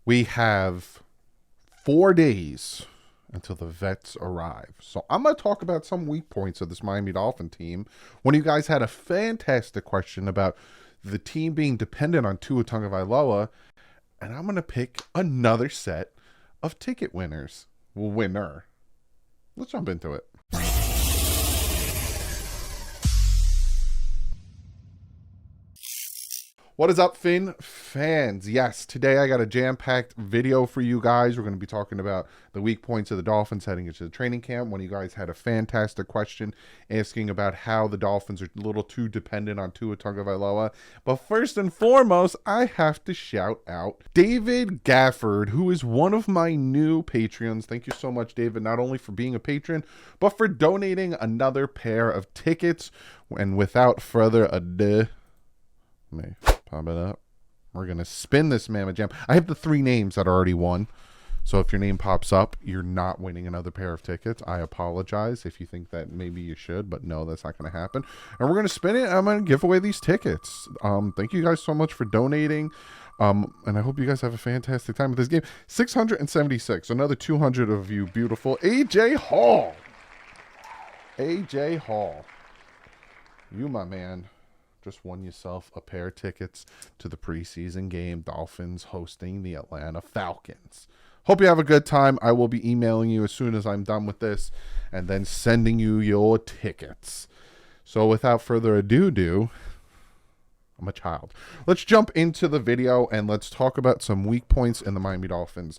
We have 4 days until the vets arrive. So I'm going to talk about some weak points of this Miami Dolphin team. One of you guys had a fantastic question about the team being dependent on Tua Tagovailoa, and I'm going to pick another set of ticket winners. Winner. Let's jump into it. What is up, Finn fans? Yes, today I got a jam-packed video for you guys. We're going to be talking about the weak points of the Dolphins heading into the training camp. One of you guys had a fantastic question asking about how the Dolphins are a little too dependent on Tua Tagovailoa. But first and foremost, I have to shout out David Gafford, who is one of my new Patreons. Thank you so much, David, not only for being a patron, but for donating another pair of tickets. And without further ado, let me pop it up. We're going to spin this Mammoth Jam. I have the 3 names that already won. So if your name pops up, you're not winning another pair of tickets. I apologize if you think that maybe you should, but no, that's not going to happen. And we're going to spin it. I'm going to give away these tickets. Thank you guys so much for donating. And I hope you guys have a fantastic time with this game. 676. Another 200 of you beautiful. AJ Hall. AJ Hall. You, my man, just won yourself a pair of tickets to the preseason game. Dolphins hosting the Atlanta Falcons. Hope you have a good time. I will be emailing you as soon as I'm done with this and then sending you your tickets. So without further ado, I'm a child. Let's jump into the video and let's talk about some weak points in the Miami Dolphins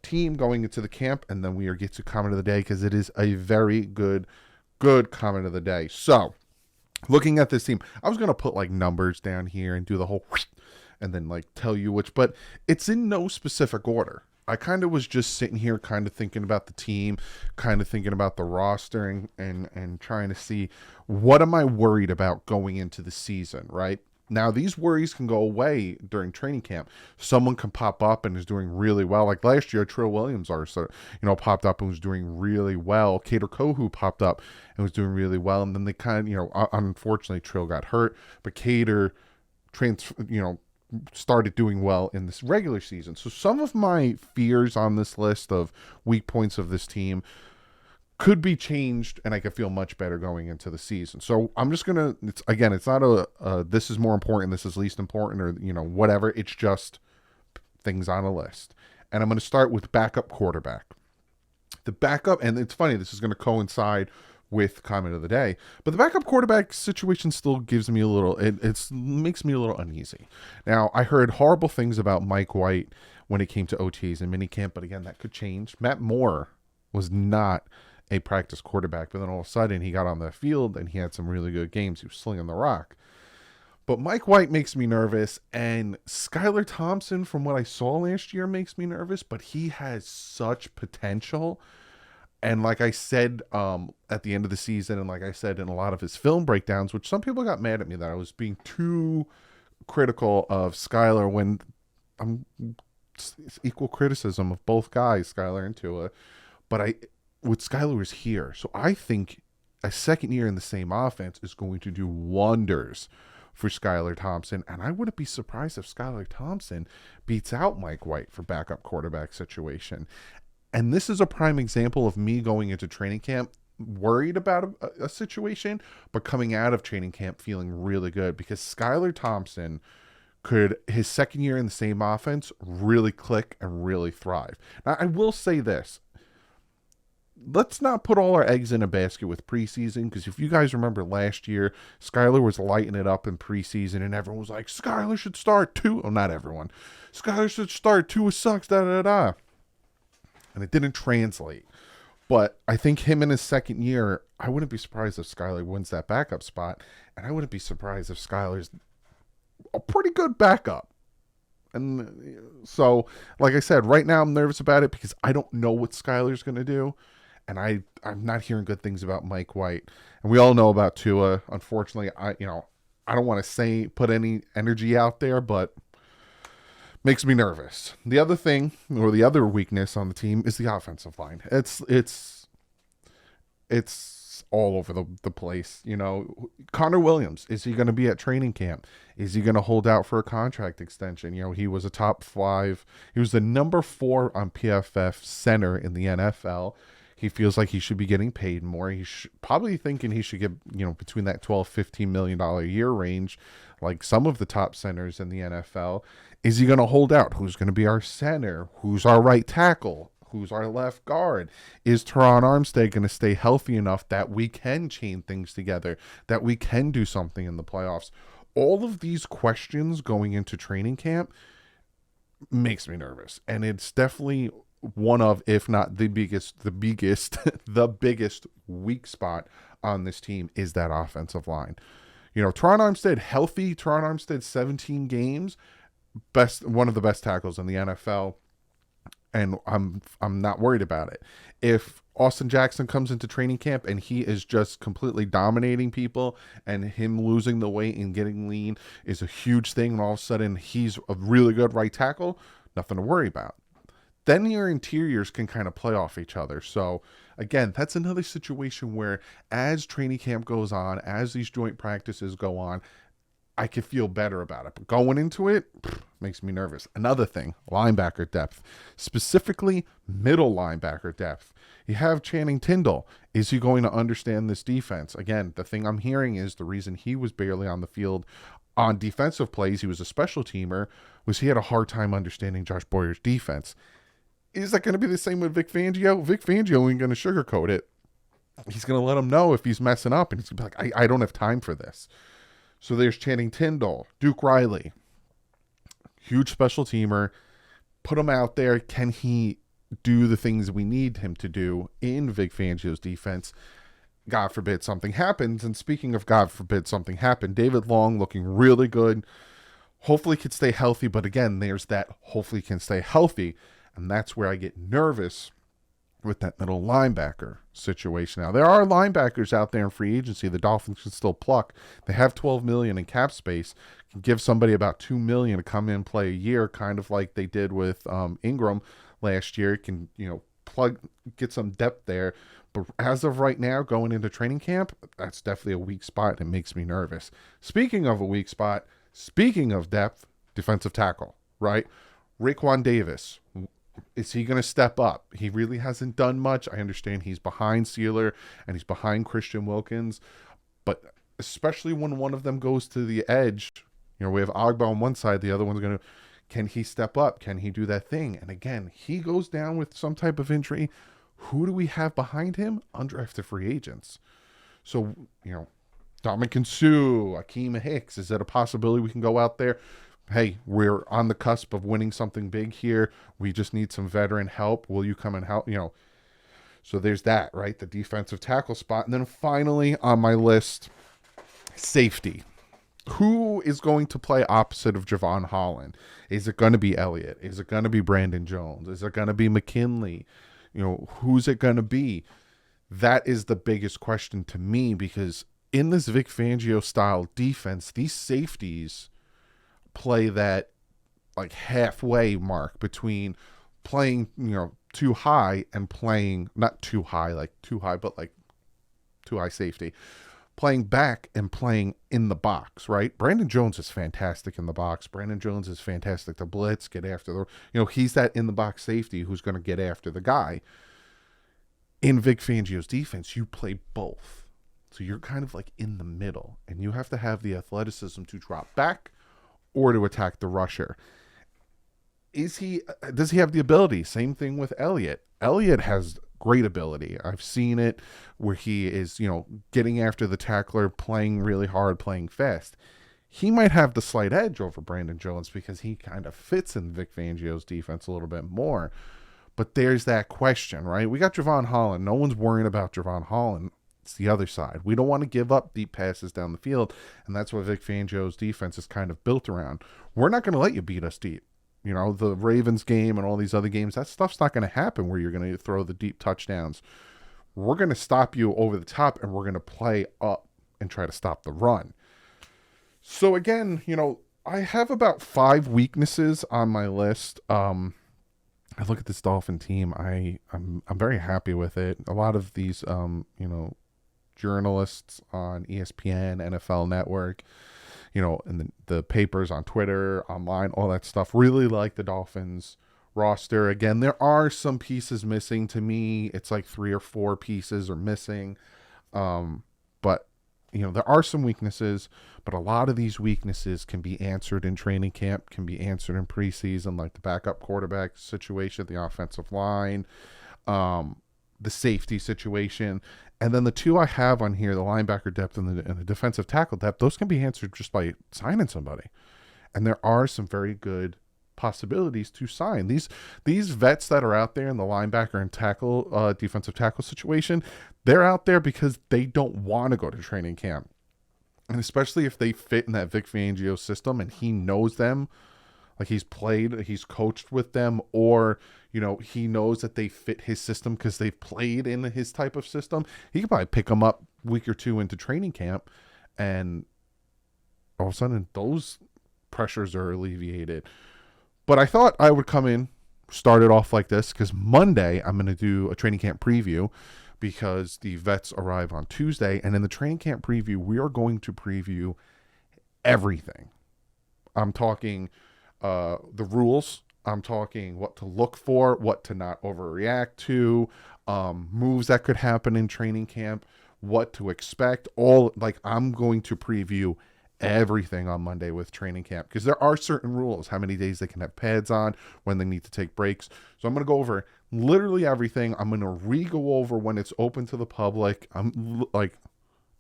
team going into the camp, and then we are get to comment of the day because it is a very good comment of the day. So looking at this team, I was going to put like numbers down here and do the whole and then like tell you which, but it's in no specific order. I kind of was just sitting here kind of thinking about the team, kind of thinking about the roster and trying to see what am I worried about going into the season, right? Now, these worries can go away during training camp. Someone can pop up and is doing really well. Like last year, Trill Williams popped up and was doing really well. Kader Kohu popped up and was doing really well. And then they kind of, unfortunately, Trill got hurt. But Kader, started doing well in this regular season. So some of my fears on this list of weak points of this team could be changed, and I could feel much better going into the season. So I'm just going to, it's not this is more important, this is least important, or, whatever. It's just things on a list. And I'm going to start with backup quarterback. The backup, and it's funny, this is going to coincide with comment of the day, but the backup quarterback situation still gives me a little, it makes me a little uneasy. Now, I heard horrible things about Mike White when it came to OTs and minicamp, but again, that could change. Matt Moore was not a practice quarterback, but then all of a sudden he got on the field and he had some really good games. He was slinging the rock. But Mike White makes me nervous, and Skylar Thompson, from what I saw last year, makes me nervous, but he has such potential. And like I said at the end of the season, and like I said in a lot of his film breakdowns, which some people got mad at me that I was being too critical of Skylar, when I'm equal criticism of both guys, Skylar and Tua. But with Skylar is here. So I think a second year in the same offense is going to do wonders for Skylar Thompson. And I wouldn't be surprised if Skylar Thompson beats out Mike White for backup quarterback situation. And this is a prime example of me going into training camp worried about a situation, but coming out of training camp feeling really good, because Skylar Thompson could, his second year in the same offense, really click and really thrive. Now, I will say this. Let's not put all our eggs in a basket with preseason, because if you guys remember last year, Skylar was lighting it up in preseason, and everyone was like, Skylar should start too. Oh, not everyone. Skylar should start. Tua sucks, da-da-da. And it didn't translate. But I think him in his second year, I wouldn't be surprised if Skylar wins that backup spot. And I wouldn't be surprised if Skylar's a pretty good backup. And so, like I said, right now I'm nervous about it because I don't know what Skylar's going to do. And I'm not hearing good things about Mike White. And we all know about Tua. Unfortunately, I don't want to put any energy out there, but makes me nervous. The other thing, or the other weakness on the team, is the offensive line. It's it's all over the place. Connor Williams, is he going to be at training camp? Is he going to hold out for a contract extension? He was a top 5. He was the number 4 on PFF center in the NFL. He feels like he should be getting paid more. He's probably thinking he should get, between that $12-15 million a year range, like some of the top centers in the NFL. Is he going to hold out? Who's going to be our center? Who's our right tackle? Who's our left guard? Is Teron Armstead going to stay healthy enough that we can chain things together, that we can do something in the playoffs? All of these questions going into training camp makes me nervous. And it's definitely one of, if not the biggest, the biggest weak spot on this team is that offensive line. Teron Armstead healthy. Teron Armstead 17 games, one of the best tackles in the NFL. And I'm not worried about it. If Austin Jackson comes into training camp and he is just completely dominating people, and him losing the weight and getting lean is a huge thing, and all of a sudden he's a really good right tackle, nothing to worry about. Then your interiors can kind of play off each other. So again, that's another situation where as training camp goes on, as these joint practices go on, I could feel better about it. But going into it, makes me nervous. Another thing, linebacker depth, specifically middle linebacker depth. You have Channing Tindall. Is he going to understand this defense? Again, the thing I'm hearing is the reason he was barely on the field on defensive plays, he was a special teamer, was he had a hard time understanding Josh Boyer's defense. Is that going to be the same with Vic Fangio? Vic Fangio ain't going to sugarcoat it. He's going to let him know if he's messing up, and he's going to be like, I don't have time for this. So there's Channing Tindall, Duke Riley, huge special teamer. Put him out there. Can he do the things we need him to do in Vic Fangio's defense? God forbid something happens. And speaking of God forbid something happened, David Long looking really good. Hopefully can stay healthy. But again, there's that hopefully can stay healthy. And that's where I get nervous with that middle linebacker situation. Now, there are linebackers out there in free agency the Dolphins can still pluck. They have $12 million in cap space. Can give somebody about $2 million to come in, play a year, kind of like they did with Ingram last year. Can, get some depth there. But as of right now, going into training camp, that's definitely a weak spot. It makes me nervous. Speaking of a weak spot, speaking of depth, defensive tackle, right? Raekwon Davis. Is he going to step up? He really hasn't done much. I understand he's behind Sealer and he's behind Christian Wilkins, but especially when one of them goes to the edge, we have Agba on one side, the other one's going to, can he step up? Can he do that thing? And again, he goes down with some type of injury. Who do we have behind him? Undrafted free agents. So, Dominican Sue, Akeem Hicks, is that a possibility we can go out there? Hey, we're on the cusp of winning something big here. We just need some veteran help. Will you come and help? So there's that, right? The defensive tackle spot. And then finally on my list, safety. Who is going to play opposite of Javon Holland? Is it going to be Elliott? Is it going to be Brandon Jones? Is it going to be McKinley? Who's it going to be? That is the biggest question to me, because in this Vic Fangio style defense, these safeties play that like halfway mark between playing, too high and playing not too high, but like too high safety, playing back and playing in the box, right? Brandon Jones is fantastic in the box. Brandon Jones is fantastic to blitz, get after he's that in the box safety who's going to get after the guy. In Vic Fangio's defense, you play both. So you're kind of like in the middle, and you have to have the athleticism to drop back or to attack the rusher. Does he have the ability? Same thing with Elliott. Elliott has great ability. I've seen it where he is, getting after the tackler, playing really hard, playing fast. He might have the slight edge over Brandon Jones because he kind of fits in Vic Fangio's defense a little bit more. But there's that question, right? We got Javon Holland. No one's worrying about Javon Holland. It's the other side. We don't want to give up deep passes down the field, and that's what Vic Fangio's defense is kind of built around. We're not going to let you beat us deep. The Ravens game and all these other games, that stuff's not going to happen where you're going to throw the deep touchdowns. We're going to stop you over the top, and we're going to play up and try to stop the run. So again, I have about 5 weaknesses on my list. I look at this Dolphin team. I'm very happy with it. A lot of these, journalists on ESPN, NFL Network, and the papers on Twitter, online, all that stuff really like the Dolphins roster. Again, there are some pieces missing to me. It's like 3 or 4 pieces are missing. But there are some weaknesses, but a lot of these weaknesses can be answered in training camp, can be answered in preseason, like the backup quarterback situation, the offensive line, the safety situation. And then the 2 I have on here, the linebacker depth and the defensive tackle depth, those can be answered just by signing somebody. And there are some very good possibilities to sign. These vets that are out there in the linebacker and tackle, defensive tackle situation, they're out there because they don't want to go to training camp. And especially if they fit in that Vic Fangio system and he knows them, like he's coached with them, or, he knows that they fit his system because they've played in his type of system. He could probably pick them up a week or 2 into training camp, and all of a sudden those pressures are alleviated. But I thought I would come in, start it off like this, because Monday I'm going to do a training camp preview because the vets arrive on Tuesday. And in the training camp preview, we are going to preview everything. I'm talking the rules. I'm talking what to look for, what to not overreact to, moves that could happen in training camp, what to expect. I'm going to preview everything on Monday with training camp because there are certain rules, how many days they can have pads on, when they need to take breaks. So I'm going to go over literally everything. I'm going to go over when it's open to the public.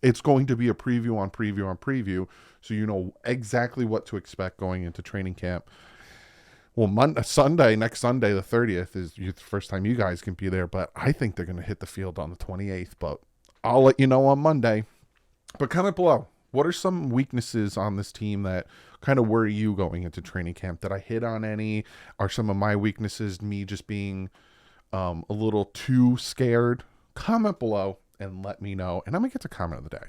It's going to be a preview on preview on preview, so you know exactly what to expect going into training camp. Well, next Sunday, the 30th, is the first time you guys can be there, but I think they're going to hit the field on the 28th, but I'll let you know on Monday. But comment below. What are some weaknesses on this team that kind of worry you going into training camp? Did I hit on any? Are some of my weaknesses me just being a little too scared? Comment below and let me know. And I'm going to get to comment of the day.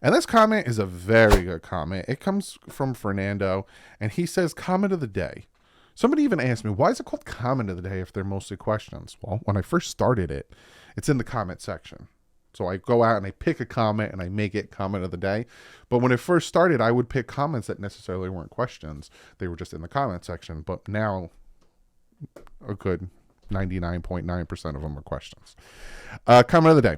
And this comment is a very good comment. It comes from Fernando, and he says, comment of the day. Somebody even asked me, why is it called comment of the day if they're mostly questions? Well, when I first started it, it's in the comment section. So I go out and I pick a comment and I make it comment of the day. But when it first started, I would pick comments that necessarily weren't questions. They were just in the comment section. But now a good 99.9% of them are questions. Comment of the day.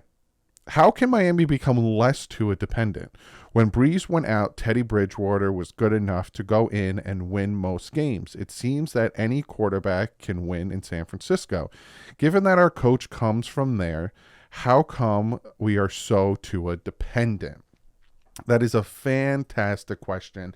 How can Miami become less Tua dependent? When Breeze went out, Teddy Bridgewater was good enough to go in and win most games. It seems that any quarterback can win in San Francisco. Given that our coach comes from there, how come we are so Tua dependent? That is a fantastic question.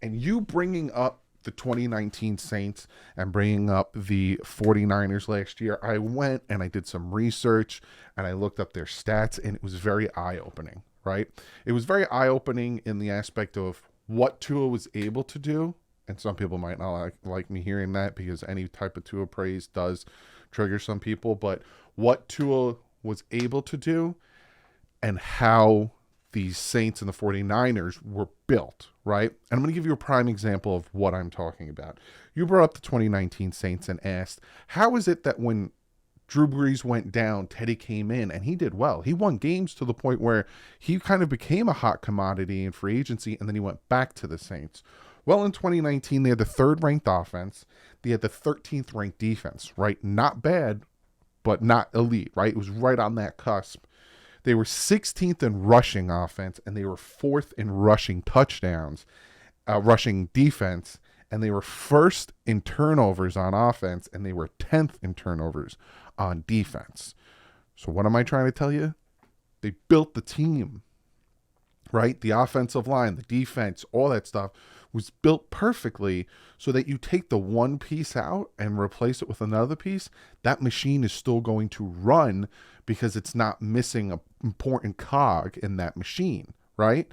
And you bringing up the 2019 Saints and bringing up the 49ers last year, I went and I did some research and I looked up their stats, and it was very eye-opening, right? It was very eye-opening in the aspect of what Tua was able to do. And some people might not like me hearing that because any type of Tua praise does trigger some people. But what Tua was able to do and how the Saints and the 49ers were built, right? And I'm going to give you a prime example of what I'm talking about. You brought up the 2019 Saints and asked, how is it that when Drew Brees went down, Teddy came in and he did well? He won games to the point where he kind of became a hot commodity in free agency, and then he went back to the Saints. Well, in 2019, they had the 3rd ranked offense. They had the 13th ranked defense, right? Not bad, but not elite, right? It was right on that cusp. They were 16th in rushing offense, and they were 4th in rushing touchdowns, rushing defense, and they were 1st in turnovers on offense, and they were 10th in turnovers on defense. So what am I trying to tell you? They built the team, right? The offensive line, the defense, all that stuff was built perfectly so that you take the one piece out and replace it with another piece. That machine is still going to run because it's not missing an important cog in that machine, right?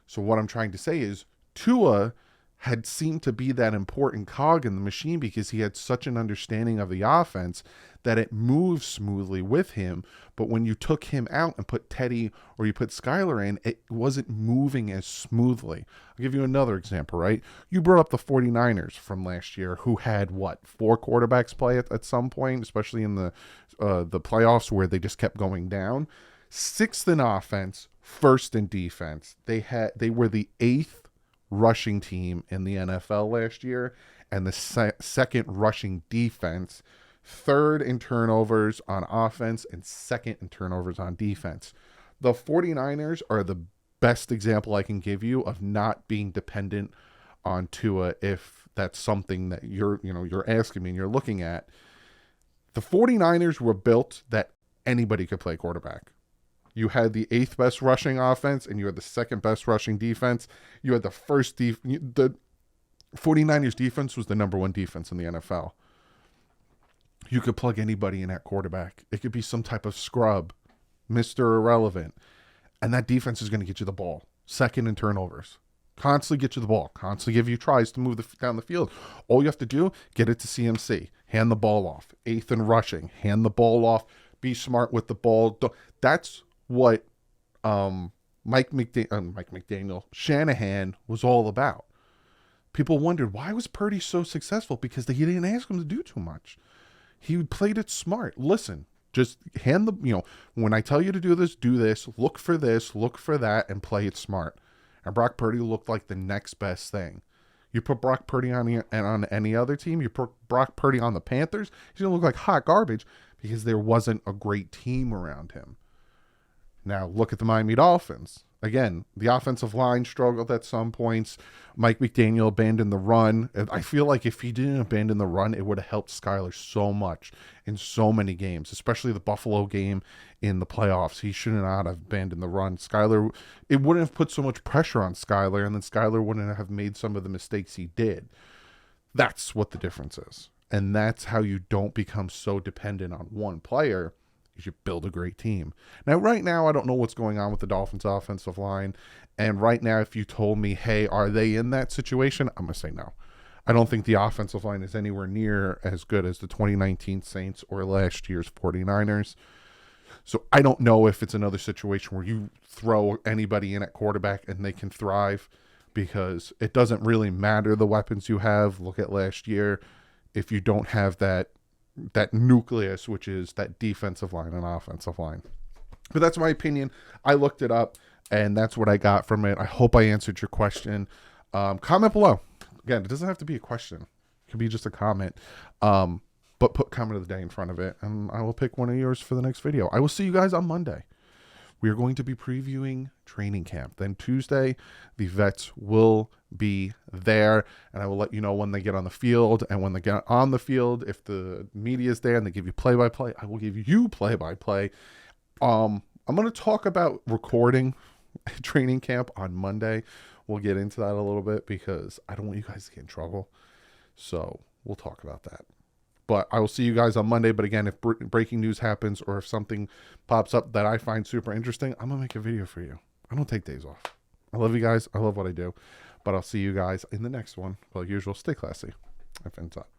So what I'm trying to say is Tua had seemed to be that important cog in the machine because he had such an understanding of the offense that it moved smoothly with him. But when you took him out and put Teddy or you put Skylar in, it wasn't moving as smoothly. I'll give you another example, right? You brought up the 49ers from last year who had, 4 quarterbacks play at some point, especially in the playoffs where they just kept going down. 6th in offense, first in defense. They were the 8th rushing team in the NFL last year, and the second rushing defense, third in turnovers on offense, and second in turnovers on defense. The 49ers are the best example I can give you of not being dependent on Tua, if that's something that you're asking me and you're looking at. The 49ers were built that anybody could play quarterback. You had the 8th best rushing offense, and you had the 2nd best rushing defense. You had the 49ers defense was the number 1 defense in the NFL. You could plug anybody in at quarterback. It could be some type of scrub, Mr. Irrelevant. And that defense is going to get you the ball. Second in turnovers. Constantly get you the ball. Constantly give you tries to move down the field. All you have to do, get it to CMC. Hand the ball off. 8th in rushing. Hand the ball off. Be smart with the ball. That's what Shanahan was all about. People wondered, why was Purdy so successful? Because he didn't ask him to do too much. He played it smart. Listen, just hand when I tell you to do this, look for that, and play it smart. And Brock Purdy looked like the next best thing. You put Brock Purdy on any other team, you put Brock Purdy on the Panthers, he's going to look like hot garbage because there wasn't a great team around him. Now, look at the Miami Dolphins. Again, the offensive line struggled at some points. Mike McDaniel abandoned the run. I feel like if he didn't abandon the run, it would have helped Skyler so much in so many games, especially the Buffalo game in the playoffs. He should not have abandoned the run. It wouldn't have put so much pressure on Skyler, and then Skyler wouldn't have made some of the mistakes he did. That's what the difference is. And that's how you don't become so dependent on one player. You should build a great team. Now, right now, I don't know what's going on with the Dolphins' offensive line. And right now, if you told me, hey, are they in that situation? I'm going to say no. I don't think the offensive line is anywhere near as good as the 2019 Saints or last year's 49ers. So I don't know if it's another situation where you throw anybody in at quarterback and they can thrive, because it doesn't really matter the weapons you have. Look at last year. If you don't have that nucleus, which is that defensive line and offensive line. But that's my opinion. I looked it up, and that's what I got from it. I hope I answered your question. Comment below. Again, it doesn't have to be a question. It could be just a comment. But put comment of the day in front of it, and I will pick one of yours for the next video. I will see you guys on Monday. We are going to be previewing training camp. Then Tuesday, the vets will be there, and I will let you know when they get on the field. And when they get on the field, if the media is there and they give you play-by-play, I will give you play-by-play. I'm going to talk about recording training camp on Monday. We'll get into that a little bit because I don't want you guys to get in trouble. So we'll talk about that. But I will see you guys on Monday. But again, if breaking news happens or if something pops up that I find super interesting, I'm going to make a video for you. I don't take days off. I love you guys. I love what I do. But I'll see you guys in the next one. Like usual, stay classy. I fins up.